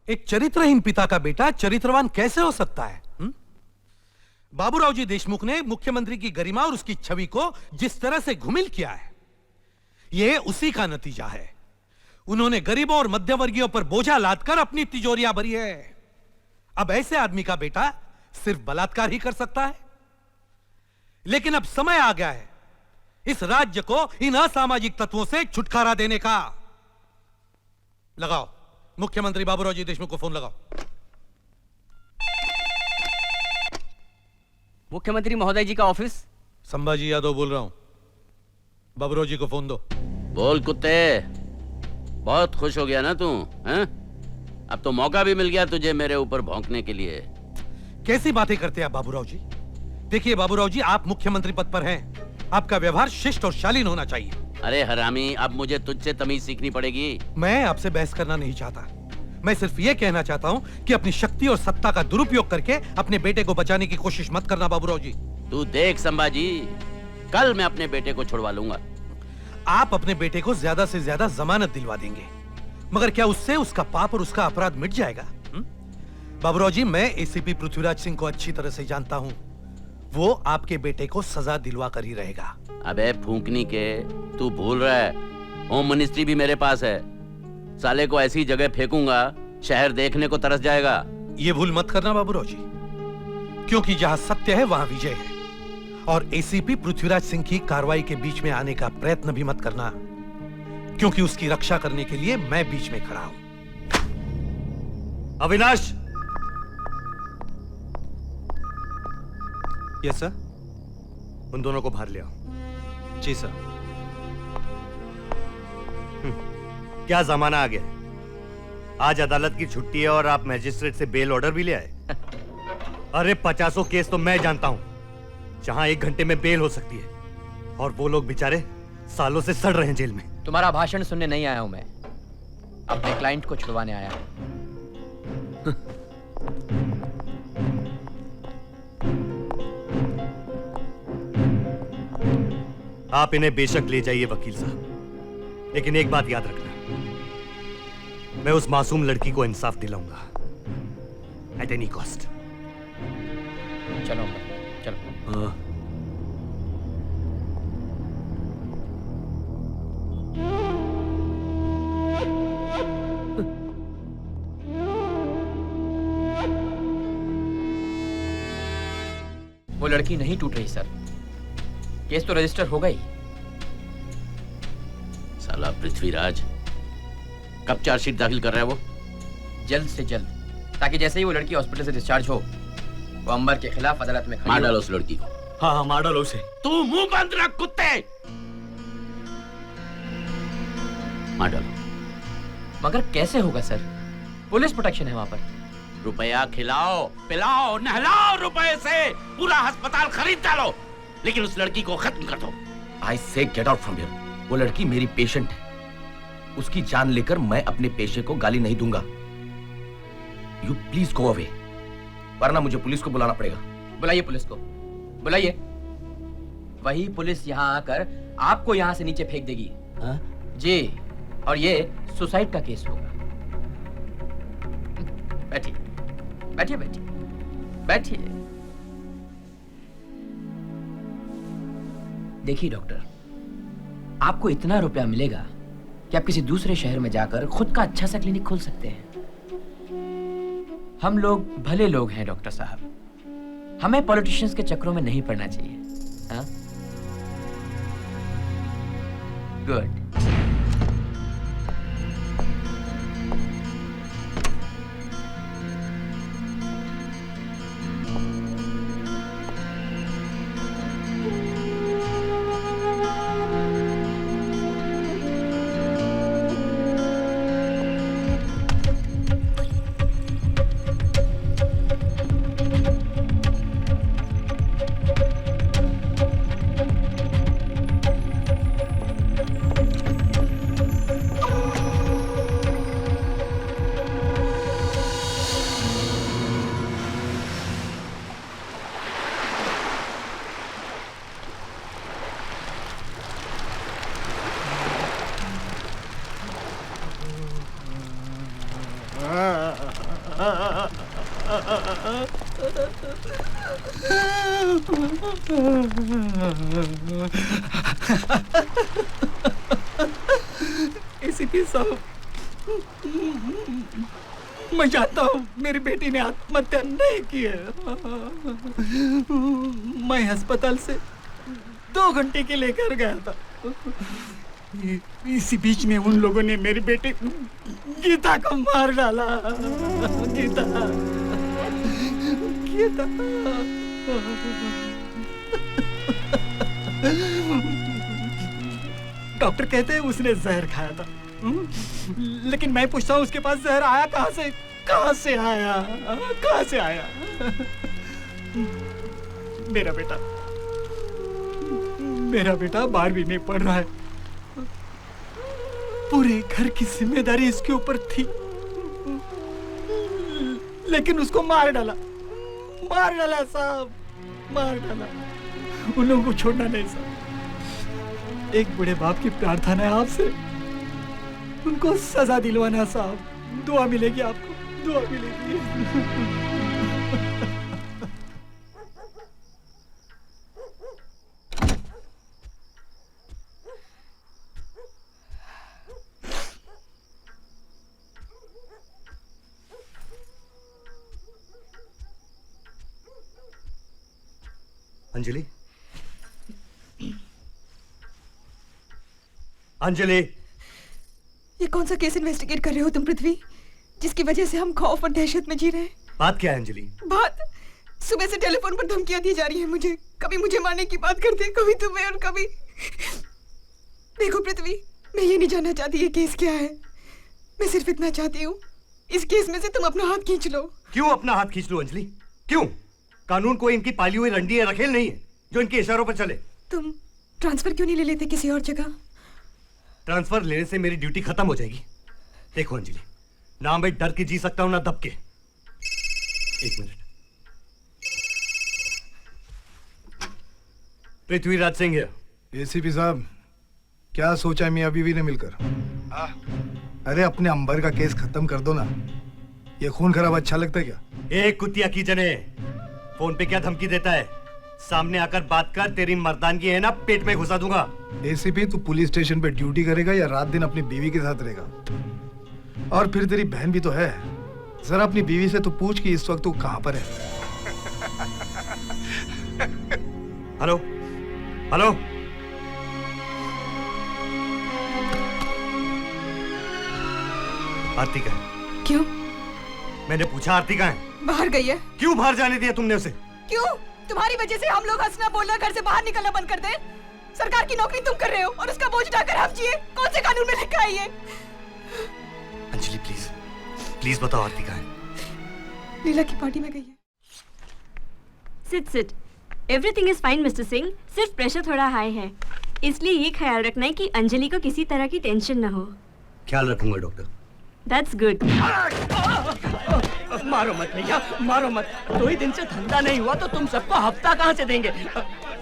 एक चरित्रहीन पिता का बेटा चरित्रवान कैसे हो सकता है? बाबूराव जी देशमुख ने मुख्यमंत्री की गरिमा और उसकी छवि को जिस तरह से घुमिल किया है, यह उसी का नतीजा है। उन्होंने गरीबों और मध्यवर्गीयों पर बोझा लादकर अपनी तिजोरियां भरी है। अब ऐसे आदमी का बेटा सिर्फ बलात्कार ही कर सकता है। लेकिन अब समय आ गया है इस राज्य को इन असामाजिक तत्वों से छुटकारा देने का। लगाओ, मुख्यमंत्री बाबूराव जी देशमुख को फोन लगाओ। मुख्यमंत्री महोदय जी का ऑफिस। संभाजी यादव बोल रहा हूं, बाबूराव जी को फोन दो। बोल कुत्ते, बहुत खुश हो गया ना तू? हैं? अब तो मौका भी मिल गया तुझे मेरे ऊपर भौंकने के लिए। कैसी बातें करते हैं आप बाबूराव जी? देखिए बाबूराव जी, आप मुख्यमंत्री पद पर हैं, आपका व्यवहार शिष्ट और शालीन होना चाहिए। अरे हरामी, अब मुझे तुझसे तमीज सीखनी पड़ेगी। मैं आपसे बहस करना नहीं चाहता, मैं सिर्फ ये कहना चाहता हूँ कि अपनी शक्ति और सत्ता का दुरुपयोग करके अपने बेटे को बचाने की कोशिश मत करना बाबूराव जी। तू देख संभाजी, कल मैं अपने बेटे को छुड़वा लूंगा। आप अपने बेटे को ज्यादा से ज्यादा जमानत दिलवा देंगे, मगर क्या उससे उसका पाप और उसका अपराध मिट जाएगा? बाबूराव जी, मैं एसीपी पृथ्वीराज सिंह को अच्छी तरह से जानता हूँ, वो आपके बेटे को सजा दिलवा कर ही रहेगा। अबे फूंकनी के, तू भूल रहा है होम मिनिस्ट्री भी मेरे पास है। साले को ऐसी जगह फेंकूंगा शहर देखने को तरस जाएगा। ये भूल मत करना बाबूराव जी, क्योंकि जहां सत्य है वहां विजय है। और एसीपी पृथ्वीराज सिंह की कार्रवाई के बीच में आने का प्रयत्न भी मत करना, क्योंकि उसकी रक्षा करने के लिए मैं बीच में खड़ा हूं। अविनाश। Yes sir. उन दोनों को बाहर ले आओ। जी सर। क्या जमाना आ गया है? आज अदालत की छुट्टी है और आप मजिस्ट्रेट से बेल ऑर्डर भी ले आए। अरे 50 केस तो मैं जानता हूं जहां 1 घंटे में बेल हो सकती है, और वो लोग बेचारे सालों से सड़ रहे हैं जेल में। तुम्हारा भाषण सुनने नहीं आया हूं मैं, अपने क्लाइंट को छुड़वाने आया हूं। आप इन्हें बेशक ले जाइए वकील साहब, लेकिन एक बात याद रखना, मैं उस मासूम लड़की को इंसाफ दिलाऊंगा एट एनी कॉस्ट। चलो चलो। वो लड़की नहीं टूट रही सर, केस तो रजिस्टर होगा ही। साला पृथ्वीराज कब चार्जशीट दाखिल कर रहा है वो? जल्द से जल्द, ताकि जैसे ही वो लड़की हॉस्पिटल से डिस्चार्ज हो, वो अंबर के खिलाफ अदालत में मार डालो उस लड़की को। हाँ हाँ, मार डालो उसे। तू मुंह बंद रख कुत्ते, मार डालो। मगर कैसे होगा सर, पुलिस प्रोटेक्शन है वहां पर। रुपया खिलाओ, पिलाओ, नहलाओ, रुपए से पूरा अस्पताल खरीद डालो, लेकिन उस लड़की को खत्म कर दो। I say get out from here। वो लड़की मेरी पेशेंट है, उसकी जान लेकर मैं अपने पेशे को गाली नहीं दूंगा। You please go away, वरना मुझे पुलिस को बुलाना पड़ेगा। बुलाइए पुलिस को, बुलाइए। वही पुलिस यहाँ आकर आपको यहाँ से नीचे फेंक देगी। हाँ? जी, और ये सुसाइड का केस होगा। बैठिए बैठिए बैठिए बैठिए। देखिए डॉक्टर, आपको इतना रुपया मिलेगा कि आप किसी दूसरे शहर में जाकर खुद का अच्छा सा क्लिनिक खोल सकते हैं। हम लोग भले लोग हैं डॉक्टर साहब, हमें पॉलिटिशियंस के चक्रों में नहीं पड़ना चाहिए। हाँ? गुड। एसीपी साहब, मैं जानता हूँ मेरी बेटी ने आत्महत्या नहीं की है। मैं अस्पताल से 2 घंटे के लेकर गया था। इसी बीच में उन लोगों ने मेरी बेटी गीता को मार डाला। गीता, गीता। डॉक्टर कहते हैं उसने जहर खाया था। लेकिन मैं पूछता हूँ उसके पास जहर आया कहाँ से? कहाँ से आया? कहाँ से आया? मेरा बेटा 12वीं में पढ़ रहा है। पूरे घर की जिम्मेदारी इसके ऊपर थी, लेकिन उसको मार डाला साहब, मार डाला। उन लोगों को छोड़ना नहीं साहब। एक बड़े बाप की प्रार्थना है आपसे, उनको सजा दिलवाना साहब। दुआ मिलेगी आपको, दुआ मिलेगी। अंजलि, अंजलि, ये कौन सा केस इन्वेस्टिगेट कर रहे हो तुम पृथ्वी, जिसकी वजह से हम खौफ और दहशत में जी रहे हैं? बात क्या है अंजलि? बात सुबह से टेलीफोन पर धमकियां दी जा रही है मुझे। कभी मुझे मारने की बात करते हैं, कभी तुम्हें और कभी। देखो पृथ्वी, मैं ये नहीं जानना चाहती ये केस क्या है। मैं सिर्फ इतना चाहती हूँ इस केस में से तुम अपना हाथ खींच लो। क्यों अपना हाथ खींच लो अंजलि? क्यों? कानून कोई इनकी पाली हुई रंडी या रखेल नहीं है जो इनके इशारों पर चले। तुम ट्रांसफर क्यों नहीं ले लेते किसी और जगह? ट्रांसफर लेने से मेरी ड्यूटी खत्म हो जाएगी। देखो अंजलि, ना मैं डर के जी सकता हूं ना दब के। एक मिनट। पृथ्वीराज सिंह है। एसीपी साहब, क्या सोचा मियां बीवी ने मिलकर? अरे अपने अंबर का केस खत्म कर दो ना। ये खून खराब अच्छा लगता है क्या? एक कुतिया की जने, फोन पे क्या धमकी देता है? सामने आकर बात कर, तेरी मर्दानगी है ना पेट में घुसा दूंगा। एसीपी, तू पुलिस स्टेशन पे ड्यूटी करेगा या रात दिन अपनी बीवी के साथ रहेगा? और फिर तेरी बहन भी तो है, जरा अपनी बीवी से तो पूछ कि इस वक्त तू कहां पर है। हेलो हेलो, आरती कहाँ है? क्यों? मैंने पूछा आरती कहाँ है? बाहर गई है। क्यों बाहर जाने दिया तुमने उसे? क्यों? तुम्हारी वजह से हम लोग हंसना बोलना घर से बाहर निकलना बंद कर दें। सरकार की नौकरी तुम कर रहे हो और उसका बोझ उठाकर हम जिए। कौन से कानून में लिखा है ये? अंजलि प्लीज, प्लीज बताओ आरती कहाँ है? लीला की पार्टी में गई है। Sit sit, everything is fine mister Singh. सिर्फ प्रेशर थोड़ा हाई है, इसलिए ये ख्याल रखना है कि अंजलि को किसी तरह की टेंशन न हो। ख्याल रखूंगा डॉक्टर। That's good. मारो मत भैया, मारो मत। 2 ही दिन से धंधा नहीं हुआ तो तुम सबको हफ्ता कहाँ से देंगे?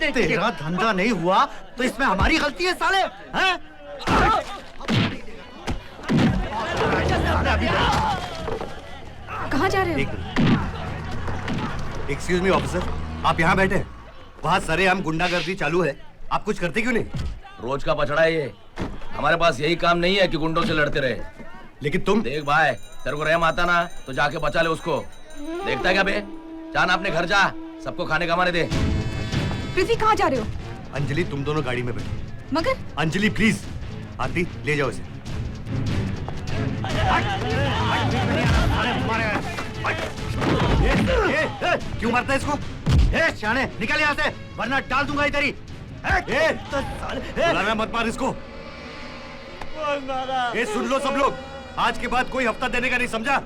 तेरा धंधा नहीं हुआ तो इसमें हमारी गलती है साले, हैं? कहाँ जा रहे हो? एक्सक्यूज मी ऑफिसर, आप यहाँ बैठे हैं। वहाँ सरेआम गुंडागर्दी चालू है, आप कुछ करते क्यों नहीं? रोज का बछड़ा है ये। हमारे पास यही काम नहीं है कि गुंडों से लड़ते रहे। लेकिन तुम देख भाई, तेरे को रहम आता ना तो जाके बचा ले उसको। देखता है क्या बे? जाना अपने घर जा, सबको खाने का माने दे। पृथ्वी कहाँ जा रहे हो? अंजलि तुम दोनों गाड़ी में बैठो। मगर अंजलि प्लीज, आरती ले जाओ इसे। क्यों मारता है इसको? शाने निकल यहाँ से वरना डाल दूंगा इधर ही। मत मार इसको। ये सुन लो सब लोग, आज के बाद कोई हफ्ता देने का नहीं, समझा?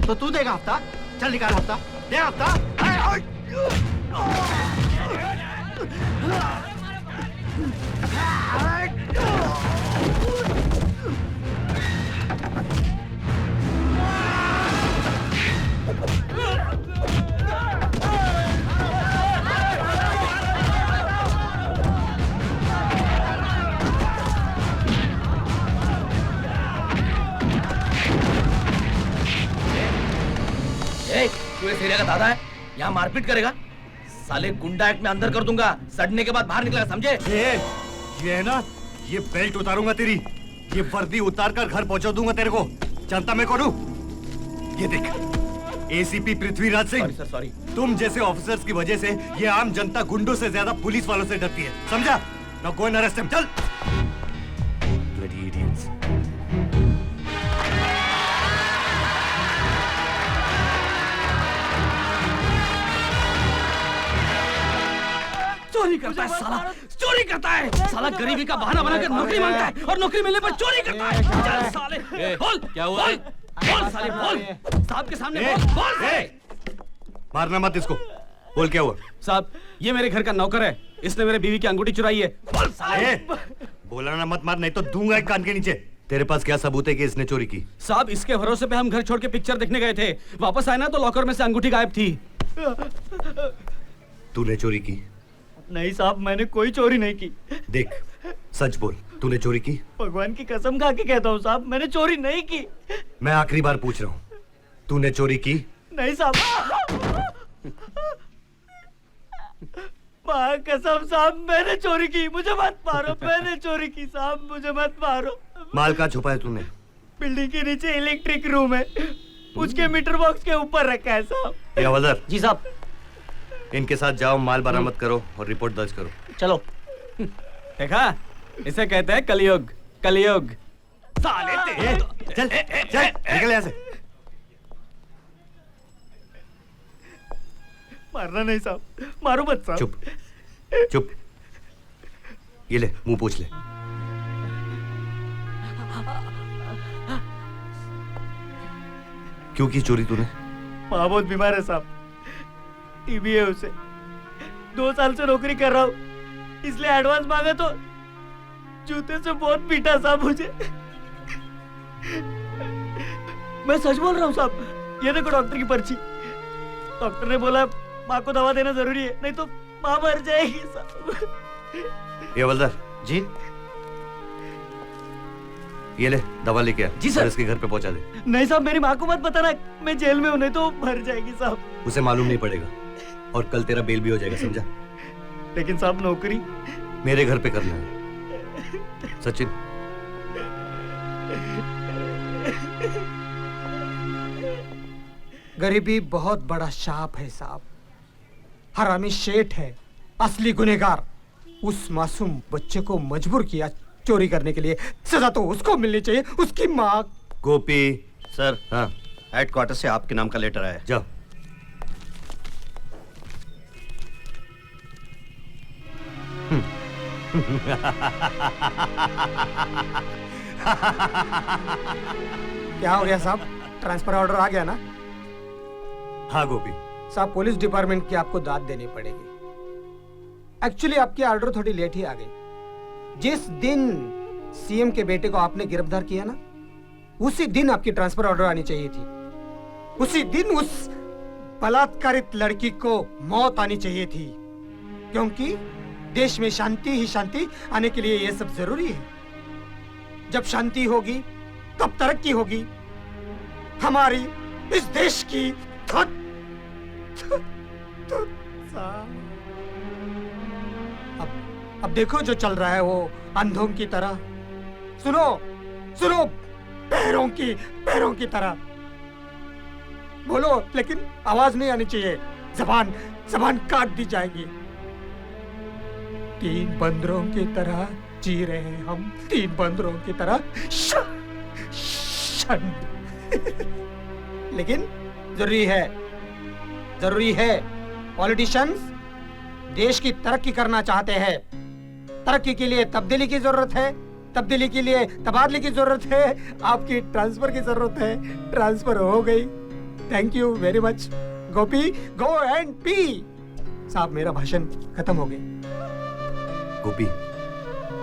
तो तू देगा हफ्ता? चल निकाल हफ्ता, दे हफ्ता। ए, तू इस एरिया का दादा है? यहाँ मारपीट करेगा? साले गुंडा एक्ट में अंदर कर दूंगा, सड़ने के बाद बाहर निकलेगा, समझे? ये है ना, ये बेल्ट उतारूंगा तेरी, ये वर्दी उतार कर घर पहुंचा दूंगा तेरे को। जानता मैं कौन हूं? ये देख, ACP Prithviraj Singh. Sorry sir, sorry. तुम जैसे ऑफिसर्स की वजह से ये आम जनता गुंडों से ज्यादा पुलिस वालों से डरती है, समझा? Now go and arrest him, चल। Bloody idiots. चोरी करता है साला, चोरी करता है साला, गरीबी का बहाना बनाकर नौकरी मांगता है और नौकरी मिलने पर चोरी करता है। चल साले, बोल क्या हुआ? बोल साले, बोल साहब के सामने बोल, बोल साले। मारना मत इसको, बोल क्या हुआ? साहब, ये मेरे घर का नौकर है, इसने मेरे बीवी की अंगूठी चुराई है। बोल साले। बोलना मत मार, नहीं तो दूंगा एक कान के नीचे। तेरे पास क्या सबूत है कि इसने चोरी की? साहब, इसके भरोसे पे हम घर छोड़ के पिक्चर देखने गए थे, वापस आए ना तो लॉकर में से अंगूठी गायब थी। तूने चोरी की? नहीं साहब, मैंने कोई चोरी नहीं की। देख, सच बोल, तूने चोरी की? भगवान की कसम खा के कहता हूँ साहब, मैंने चोरी नहीं की। मैं आखिरी बार पूछ रहा हूँ, तूने चोरी की? नहीं साहब, माँ कसम साहब, मैंने चोरी की, मुझे मत मारो, मैंने चोरी की साहब, मुझे मत मारो। माल कहाँ छुपाया तूने? बिल्डिंग के नीचे इलेक्ट्रिक रूम है, उसके मीटर बॉक्स के ऊपर रखा है साहब। ये हवलदार जी साहब। इनके साथ जाओ, माल बरामद करो और रिपोर्ट दर्ज करो। चलो। देखा, इसे कहते हैं कलयुग, कलयुग। साले तेरे तो- चल चल निकल यहाँ से। मारना नहीं साहब, मारो मत साहब। चुप चुप, ये ले मुंह पोंछ ले। क्यों की चोरी तूने? माँ बहुत बीमार है साहब, टीबी है उसे, 2 साल से नौकरी कर रहा हूँ, इसलिए एडवांस मांगा तो जूते से बहुत पीटा साहब मुझे। मैं सच बोल रहा हूँ साहब, ये देखो डॉक्टर की पर्ची। डॉक्टर ने बोला माँ को दवा देना जरूरी है, नहीं तो माँ मर जाएगी साहब। ये हवलदार जी ये ले दवा लेके आ जी सर। और इसके घर पे पहुंचा दे। नहीं साहब, मेरी माँ को मत बताना, मैं जेल में हूँ, नहीं तो मर जाएगी साहब। उसे मालूम नहीं पड़ेगा और कल तेरा बेल भी हो जाएगा, समझा? लेकिन साहब नौकरी मेरे घर पे करना है। सचिन, गरीबी बहुत बड़ा शाप है साहब, हरामी शेठ है, असली गुनहगार। उस मासूम बच्चे को मजबूर किया चोरी करने के लिए, सजा तो उसको मिलनी चाहिए, उसकी माँ। गोपी। सर, हाँ हेडक्वार्टर से आपके नाम का लेटर आया है। जाओ। क्या हो गया साहब, ट्रांसफर ऑर्डर आ गया ना? हाँ गोपी। साहब, पुलिस डिपार्टमेंट की आपको दाद देनी पड़ेगी। एक्चुअली आपकी ऑर्डर थोड़ी लेट ही आ गई। जिस दिन सीएम के बेटे को आपने गिरफ्तार किया ना, उसी दिन आपकी ट्रांसफर ऑर्डर आनी चाहिए थी। उसी दिन उस बलात्कारित लड़की को मौत आनी चाहिए थी, क्योंकि देश में शांति ही शांति आने के लिए यह सब जरूरी है। जब शांति होगी तब तरक्की होगी हमारी, इस देश की। अब देखो जो चल रहा है वो अंधों की तरह। सुनो सुनो, पैरों की तरह बोलो, लेकिन आवाज नहीं आनी चाहिए, जबान काट दी जाएगी। 3 बंदरों की तरह जी रहे हैं हम, 3 बंदरों की तरह। लेकिन जरूरी है पॉलिटिशियंस देश की तरक्की करना चाहते हैं। तरक्की के लिए तब्दीली की जरूरत है, तब्दीली के लिए तबादले की जरूरत है, आपकी ट्रांसफर की जरूरत है। ट्रांसफर हो गई, thank you very much. Gopi, go and P. साहब, मेरा भाषण खत्म हो गया। गोपी,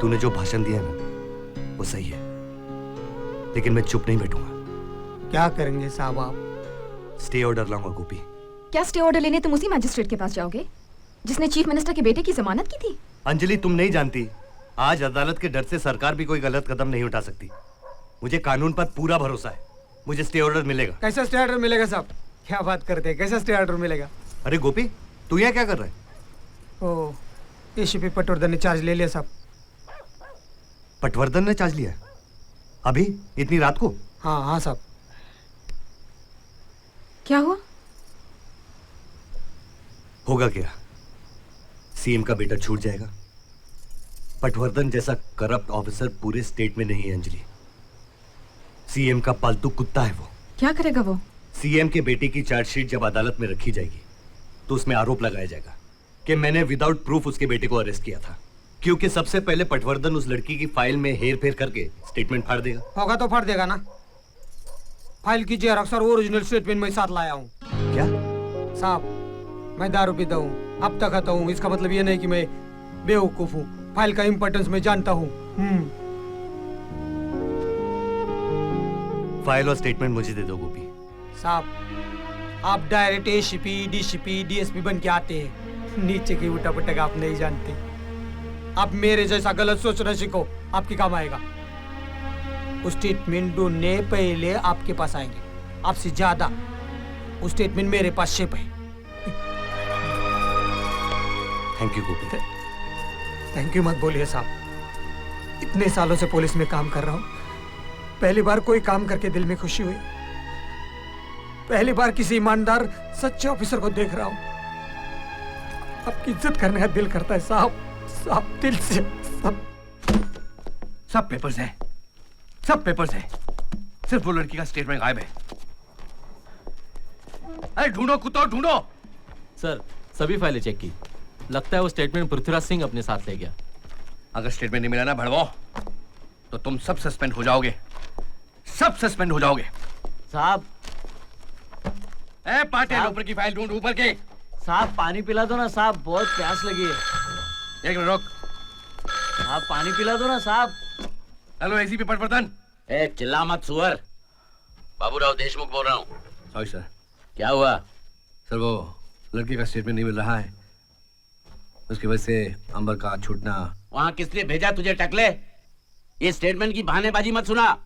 तूने जो भाषण दिया ना वो सही है, लेकिन मैं चुप नहीं बैठूंगा। क्या करेंगे साहब आप? स्टे ऑर्डर लाऊंगा गोपी। क्या स्टे ऑर्डर लेने तुम उसी मैजिस्ट्रेट के पास जाओगे जिसने चीफ मिनिस्टर के बेटे की जमानत की थी? अंजलि, तुम नहीं जानती, आज अदालत के डर से सरकार भी कोई गलत कदम नहीं उठा सकती। मुझे कानून पर पूरा भरोसा है, मुझे स्टे ऑर्डर मिलेगा। कैसा स्टे ऑर्डर मिलेगा साहब? क्या बात करते हैं, कैसा स्टे ऑर्डर मिलेगा? अरे गोपी, तू यहाँ क्या कर रहा है? ओ, एसीपी पटवर्धन ने चार्ज ले लिया साहब। पटवर्धन ने चार्ज लिया? अभी इतनी रात को? हाँ हाँ साहब। क्या हुआ? होगा क्या, सीएम का बेटा छूट जाएगा। पटवर्धन जैसा करप्ट ऑफिसर पूरे स्टेट में नहीं है अंजलि। सीएम का पालतू कुत्ता है वो। क्या करेगा वो? सीएम के बेटे की चार्जशीट जब अदालत में रखी जाएगी तो उसमें आरोप लगाया जाएगा कि मैंने विदाउट प्रूफ उसके बेटे को अरेस्ट किया था, क्योंकि सबसे पहले पटवर्धन उस लड़की की फाइल में हेर फेर करके स्टेटमेंट फाड़ देगा। होगा तो फाड़ देगा ना। फाइल की जेरॉक्स और ओरिजिनल स्टेटमेंट मैं साथ लाया हूँ। क्या साहब, मैं दारू पीता हूँ, अब तक खाता हूँ, इसका मतलब ये नहीं कि मैं बेवकूफ हूँ। फाइल का इंपॉर्टेंस मैं जानता हूँ। फाइल और स्टेटमेंट मुझे दे दो गोपी। साहब, आप डायरेक्ट एसीपी, डीसीपी, डीएसपी बन के आते हैं, नीचे की उठा पटक आप नहीं जानते। आप मेरे जैसा गलत सोचना सीखो, आपकी काम आएगा। उस स्टेटमेंट ढूंढने पहले आपके पास आएंगे, आपसे ज्यादा। उस स्टेटमेंट मेरे पास शिप है। Thank you Gopi. Thank you मत बोलिए साहब, इतने सालों से पुलिस में काम कर रहा हूँ, पहली बार कोई काम करके दिल में खुशी हुई। पहली बार किसी ईमानदार सच्चे ऑफिसर को देख रहा हूँ। आपकी इज्जत करने का दिल करता है साहब, साहब दिल से। सब पेपर्स हैं, सब पेपर्स हैं, सिर्फ वो लड़की का स्टेटमेंट गायब है। अरे ढूंढो कुत्ता, ढूंढो। सर, सभी फाइलें चेक की, लगता है वो स्टेटमेंट पृथ्वीराज सिंह अपने साथ ले गया। अगर स्टेटमेंट नहीं मिला ना भड़वाओ, तो तुम सब सस्पेंड हो जाओगे, सब सस्पेंड हो जाओगे। साहब, ए पाटिल, ऊपर की फाइल ढूंढ, ऊपर की। साहब पानी पिला दो ना साहब, बहुत प्यास लगी है। एक मिनट रुक। साहब पानी पिला दो ना साहब। Hello ACP Patwardhan. ए चिल्ला मत सुअर, बाबूराव देशमुख बोल रहा हूँ। Sorry sir. क्या हुआ? सर वो लड़के का स्टेटमेंट नहीं मिल रहा है, उसकी वजह से अंबर का छूटना। वहां किसने भेजा तुझे टकले? ये स्टेटमेंट की बहानेबाजी मत सुना,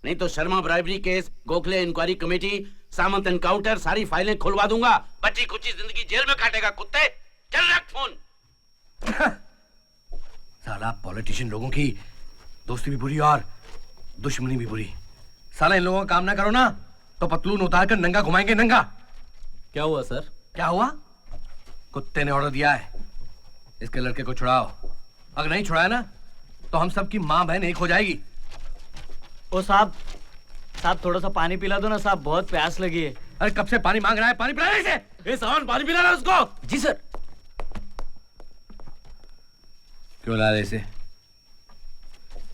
नहीं तो Sharma bribery case, Gokhale inquiry committee, Samant encounter, सारी फाइलें खुलवा दूंगा। बच्ची कुची जिंदगी जेल में काटेगा कुत्ते। चल रख फोन। साला पॉलिटिशियन लोगों की दोस्ती भी बुरी और दुश्मनी भी बुरी। साला इन लोगों का काम ना करो ना तो पतलून उतार कर नंगा घुमाएंगे, नंगा। क्या हुआ सर? क्या हुआ? कुत्ते ने ऑर्डर दिया है, इसके लड़के को छुड़ाओ। अगर नहीं छुड़ाया ना तो हम सब की माँ बहन एक हो जाएगी। ओ साहब, साहब थोड़ा सा पानी पिला दो ना साहब, बहुत प्यास लगी है। अरे कब से पानी मांग रहा है, पानी पिला रहे इसे। ए साहब, पानी पिला रहा उसको। जी सर। क्यों ला रहे इसे?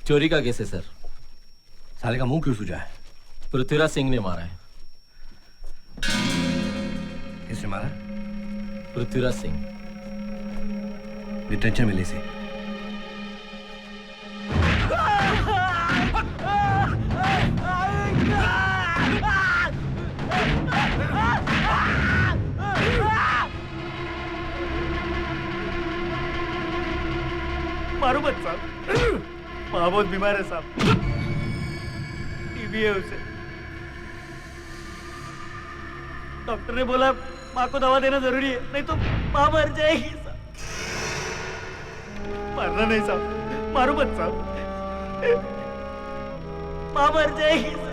चोरी का केस है सर। साले का मुंह क्यों सूजा है? पृथ्वीराज सिंह ने मारा है। किसने मारा? पृथ्वीराज सिंह। डिटेंशन मिली से। मारो मत साहब, माँ बहुत बीमार है साहब, टीबी है उसे। डॉक्टर ने बोला माँ को दवा देना जरूरी है, नहीं तो माँ मर जाएगी साहब। मारना नहीं साहब, मारो मत साहब, माँ मर जाएगी साहब।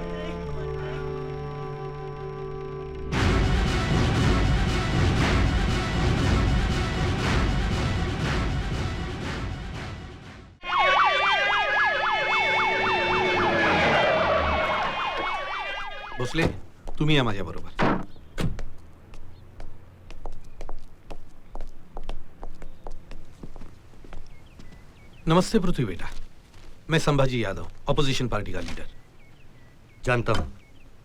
भोसले, तुम्ही या माझ्या बरोबर। नमस्ते पृथ्वी बेटा, मैं संभाजी यादव, ऑपोजिशन पार्टी का लीडर। जानता हूं।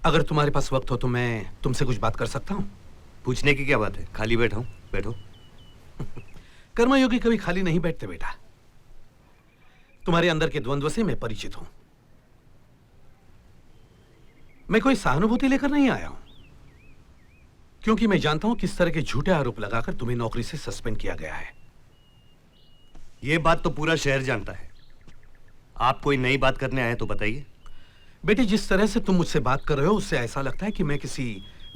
अगर तुम्हारे पास वक्त हो तो मैं तुमसे कुछ बात कर सकता हूं? पूछने की क्या बात है, खाली बैठा हूं, बैठो। कर्मयोगी कभी खाली नहीं बैठते बेटा, तुम्हारे अंदर के द्वंद्व से मैं परिचित हूं। मैं कोई सहानुभूति लेकर नहीं आया हूं, क्योंकि मैं जानता हूं किस तरह के झूठे आरोप लगाकर तुम्हें नौकरी से सस्पेंड किया गया है। यह बात तो पूरा शहर जानता है। आप कोई नई बात करने आए तो बताइए। बेटी, जिस तरह से तुम मुझसे बात कर रहे हो उससे ऐसा लगता है कि मैं किसी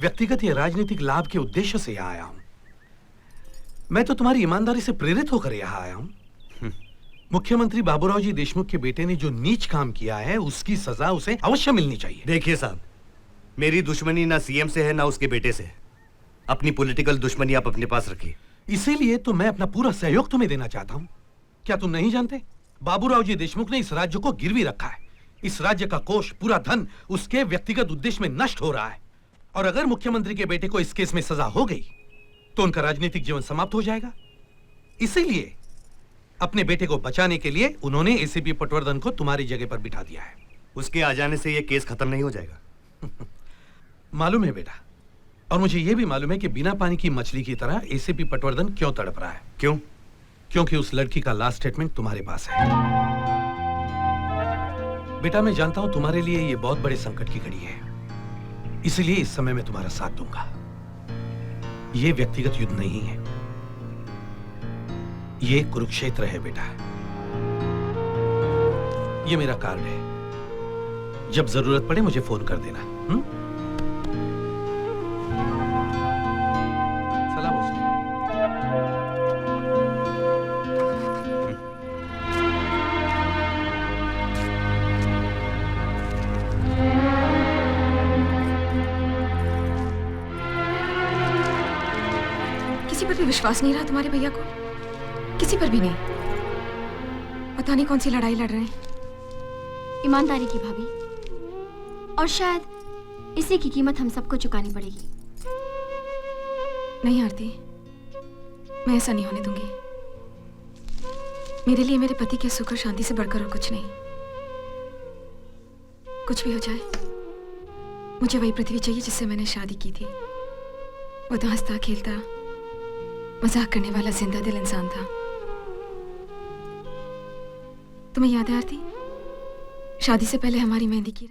व्यक्तिगत या राजनीतिक लाभ के उद्देश्य से यहां आया हूं। मैं तो तुम्हारी ईमानदारी से प्रेरित होकर यहां आया हूं। मुख्यमंत्री बाबूराव जी देशमुख के बेटे ने जो नीच काम किया है उसकी सजा उसे अवश्य मिलनी चाहिए। देखिए साहब, मेरी दुश्मनी ना सीएम से है ना उसके बेटे से। अपनी पॉलिटिकल दुश्मनी आप अपने पास रखिए। इसीलिए तो मैं अपना पूरा सहयोग तुम्हें देना चाहता हूं। क्या तुम नहीं जानते, बाबूराव जी देशमुख ने इस राज्य को गिरवी रखा है। इस राज्य का कोष, पूरा धन उसके व्यक्तिगत उद्देश्य में नष्ट हो रहा है। और अगर मुख्यमंत्री के बेटे को इस केस में सजा हो गई तो उनका राजनीतिक जीवन समाप्त हो जाएगा। इसीलिए अपने बेटे को बचाने के लिए उन्होंने एसीपी पटवर्धन को तुम्हारी जगह पर बिठा दिया है। उसके आ जाने से यह केस खत्म नहीं हो जाएगा। मालूम है बेटा, और मुझे यह भी मालूम है कि बिना पानी की मछली की तरह एसीपी पटवर्धन क्यों तड़प रहा है। क्यों? क्योंकि उस लड़की का लास्ट स्टेटमेंट तुम्हारे पास है। बेटा, मैं जानता हूं तुम्हारे लिए यह बहुत बड़े संकट की घड़ी है, इसलिए इस समय मैं तुम्हारा साथ दूंगा। यह व्यक्तिगत युद्ध नहीं है, यह कुरुक्षेत्र है बेटा। यह मेरा कार्ड है, जब जरूरत पड़े मुझे फोन कर देना। सलाम मुस्लिम। किसी पर भी विश्वास नहीं रहा तुम्हारे भैया को, किसी पर भी नहीं। पता नहीं कौन सी लड़ाई लड़ रहे हैं। ईमानदारी की भाभी, और शायद इसी की कीमत हम सबको चुकानी पड़ेगी। नहीं आरती, मैं ऐसा नहीं होने दूंगी। मेरे लिए मेरे पति के सुख और शांति से बढ़कर और कुछ नहीं। कुछ भी हो जाए, मुझे वही पृथ्वी चाहिए जिससे मैंने शादी की थी। वो तो हंसता खेलता मजाक करने वाला जिंदा दिल इंसान था। तुम्हें याद है आरती, शादी से पहले हमारी मेहंदी की